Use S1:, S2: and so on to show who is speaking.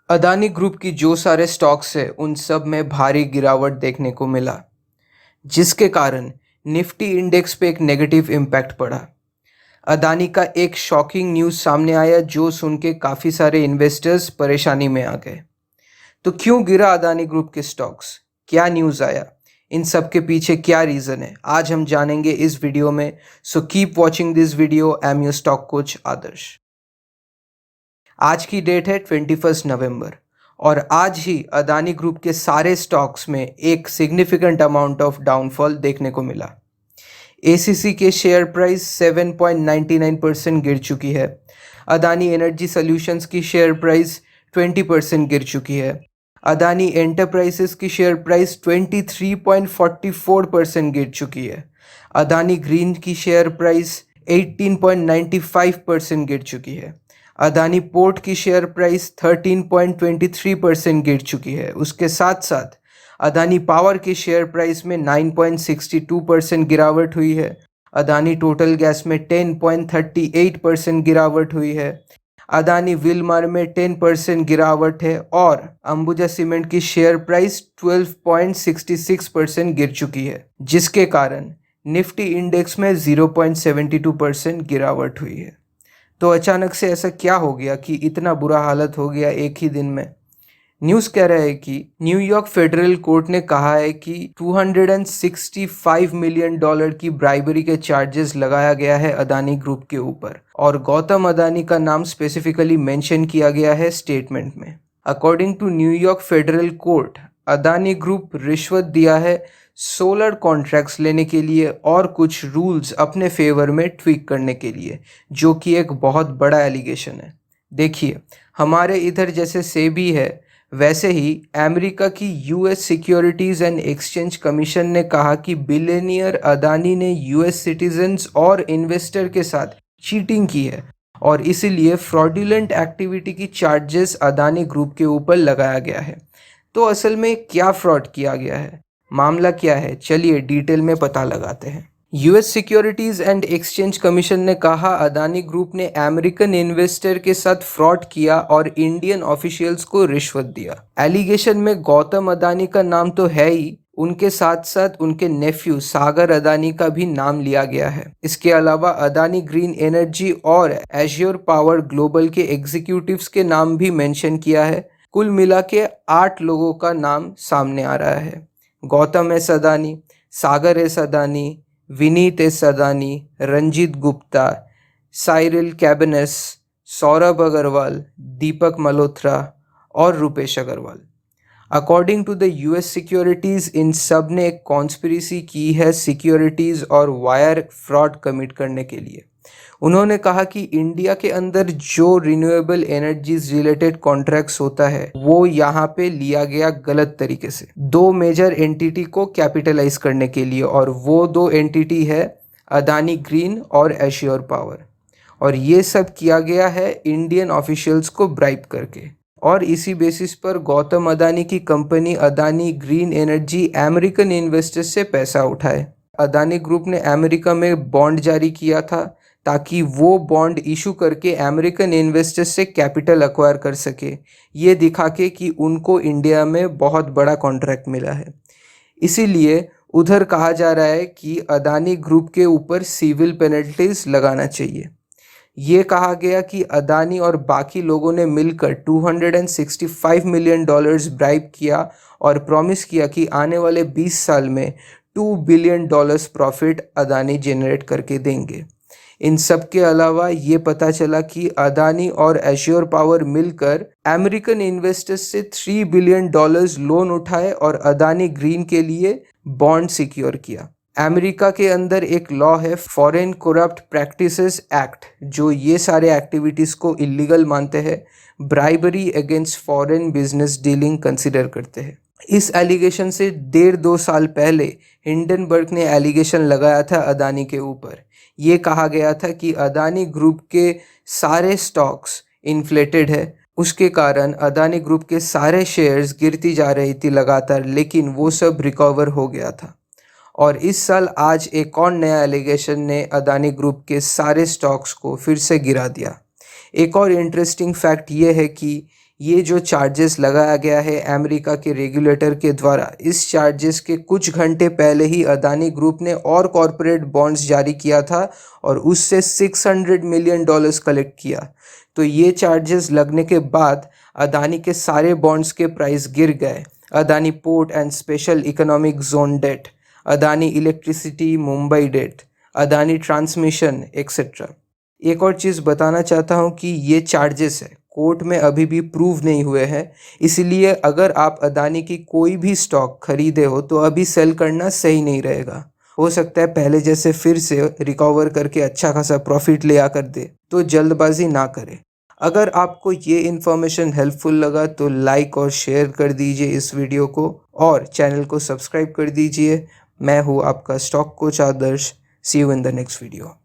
S1: Adani group की जो सारे स्टॉक्स है उन सब में भारी गिरावट देखने को मिला, जिसके कारण निफ्टी इंडेक्स पे एक नेगेटिव इम्पैक्ट पड़ा। अदानी का एक शॉकिंग न्यूज़ सामने आया जो सुन के काफ़ी सारे इन्वेस्टर्स परेशानी में आ गए। तो क्यों गिरा अदानी ग्रुप के स्टॉक्स, क्या न्यूज़ आया, इन सब के पीछे क्या रीज़न है, आज हम जानेंगे इस वीडियो में। So keep watching this video. I am your stock coach Adarsh. आज की डेट है 21 नवंबर और आज ही अदानी ग्रुप के सारे स्टॉक्स में एक सिग्निफिकेंट अमाउंट ऑफ डाउनफॉल देखने को मिला। एसीसी के शेयर प्राइस 7.99% गिर चुकी है। अदानी एनर्जी सॉल्यूशंस की शेयर प्राइस 20% गिर चुकी है। अदानी एंटरप्राइजेस की शेयर प्राइस 23.44% गिर चुकी है। अदानी ग्रीन की शेयर प्राइस 18.95% गिर चुकी है। अदानी पोर्ट की शेयर प्राइस 13.23% गिर चुकी है। उसके साथ साथ अदानी पावर की शेयर प्राइस में 9.62% गिरावट हुई है। अदानी टोटल गैस में 10.38% गिरावट हुई है। अदानी विलमार में 10% गिरावट है और अंबुजा सीमेंट की शेयर प्राइस 12.66% गिर चुकी है, जिसके कारण निफ्टी इंडेक्स में 0.72% गिरावट हुई है। तो अचानक से ऐसा क्या हो गया कि इतना बुरा हालत हो गया एक ही दिन में। न्यूज़ कह रहा है कि न्यूयॉर्क फेडरल कोर्ट ने कहा है कि $265 मिलियन की ब्राइबरी के चार्जेस लगाया गया है अदानी ग्रुप के ऊपर और गौतम अदानी का नाम स्पेसिफिकली मेंशन किया गया है स्टेटमेंट में। According to New York federal court, Adani group रिश्वत दिया है सोलर कॉन्ट्रैक्ट्स लेने के लिए और कुछ रूल्स अपने फेवर में ट्वीक करने के लिए, जो कि एक बहुत बड़ा एलिगेशन है। देखिए, हमारे इधर जैसे सेबी है वैसे ही अमेरिका की US securities and exchange commission ने कहा कि बिलियनियर अदानी ने यूएस सिटीजन्स और इन्वेस्टर के साथ चीटिंग की है और इसीलिए फ्रॉडुलेंट एक्टिविटी की चार्जेस अदानी ग्रुप के ऊपर लगाया गया है। तो असल में क्या फ्रॉड किया गया है, मामला क्या है, चलिए डिटेल में पता लगाते हैं। US securities and exchange commission ने कहा अदानी ग्रुप ने अमेरिकन इन्वेस्टर के साथ फ्रॉड किया और इंडियन ऑफिशियल्स को रिश्वत दिया। एलिगेशन में गौतम अदानी का नाम तो है ही, उनके साथ साथ उनके नेफ्यू सागर अदानी का भी नाम लिया गया है। इसके अलावा अदानी ग्रीन एनर्जी और एश्योर पावर ग्लोबल के एग्जीक्यूटिव्स के नाम भी मेंशन किया है। कुल मिला के 8 लोगों का नाम सामने आ रहा है। Gautam S Adani, Sagar S Adani, Vineet S Adani, Ranjit Gupta, Cyril Cabanes, Saurabh Agarwal, Deepak Malhotra और Rupesh Agarwal. According to the US securities, इन सब ने एक कॉन्स्पिरेसी की है सिक्योरिटीज़ और वायर फ्रॉड कमिट करने के लिए। उन्होंने कहा कि इंडिया के अंदर जो रिन्यूएबल एनर्जीज रिलेटेड कॉन्ट्रैक्ट्स होता है वो यहाँ पे लिया गया गलत तरीके से 2 मेजर एंटिटी को कैपिटलाइज करने के लिए, और वो 2 एंटिटी है अदानी ग्रीन और एश्योर पावर, और ये सब किया गया है इंडियन ऑफिशियल्स को ब्राइब करके। और इसी बेसिस पर गौतम अदानी की company Adani green energy American investors से पैसा उठाए। अदानी ग्रुप ने अमेरिका में बॉन्ड जारी किया था ताकि वो बॉन्ड इशू करके अमेरिकन इन्वेस्टर्स से कैपिटल एक्वायर कर सके, ये दिखा के कि उनको इंडिया में बहुत बड़ा कॉन्ट्रैक्ट मिला है। इसीलिए उधर कहा जा रहा है कि अदानी ग्रुप के ऊपर सिविल पेनल्टीज लगाना चाहिए। ये कहा गया कि अदानी और बाकी लोगों ने मिलकर $265 मिलियन ब्राइब किया और प्रॉमिस किया कि आने वाले 20 साल में $2 बिलियन प्रॉफिट अदानी जनरेट करके देंगे। इन सब के अलावा ये पता चला कि अदानी और एश्योर पावर मिलकर अमेरिकन इन्वेस्टर्स से $3 बिलियन लोन उठाए और अदानी ग्रीन के लिए बॉन्ड सिक्योर किया। अमेरिका के अंदर एक लॉ है फॉरेन करप्ट प्रैक्टिसेस एक्ट, जो ये सारे एक्टिविटीज़ को इलीगल मानते हैं, bribery against foreign business dealing consider करते हैं। इस एलिगेशन से 1.5-2 साल पहले हिंडनबर्ग ने एलिगेशन लगाया था अदानी के ऊपर। ये कहा गया था कि अदानी ग्रुप के सारे स्टॉक्स इन्फ्लेटेड है, उसके कारण अदानी ग्रुप के सारे शेयर्स गिरती जा रही थी लगातार, लेकिन वो सब रिकवर हो गया था। और इस साल आज एक और नया एलिगेशन ने अदानी ग्रुप के सारे स्टॉक्स को फिर से गिरा दिया। एक और इंटरेस्टिंग फैक्ट ये है कि ये जो चार्जेस लगाया गया है अमेरिका के रेगुलेटर के द्वारा, इस चार्जेस के कुछ घंटे पहले ही अदानी ग्रुप ने और कॉरपोरेट बॉन्ड्स जारी किया था और उससे $600 मिलियन कलेक्ट किया। तो ये चार्जेस लगने के बाद अदानी के सारे बॉन्ड्स के प्राइस गिर गए। Adani port and special economic zone debt, Adani electricity Mumbai debt, Adani transmission etcetera. एक और चीज़ बताना चाहता हूँ कि ये चार्जेस है कोर्ट में अभी भी प्रूव नहीं हुए हैं, इसलिए अगर आप अदानी की कोई भी स्टॉक खरीदे हो तो अभी सेल करना सही नहीं रहेगा। हो सकता है पहले जैसे फिर से रिकवर करके अच्छा खासा प्रॉफिट ले आकर दे, तो जल्दबाजी ना करें। अगर आपको ये इन्फॉर्मेशन हेल्पफुल लगा तो लाइक और शेयर कर दीजिए इस वीडियो को और चैनल को सब्सक्राइब कर दीजिए। मैं हूँ आपका stock coach Adarsh. See you in the next video.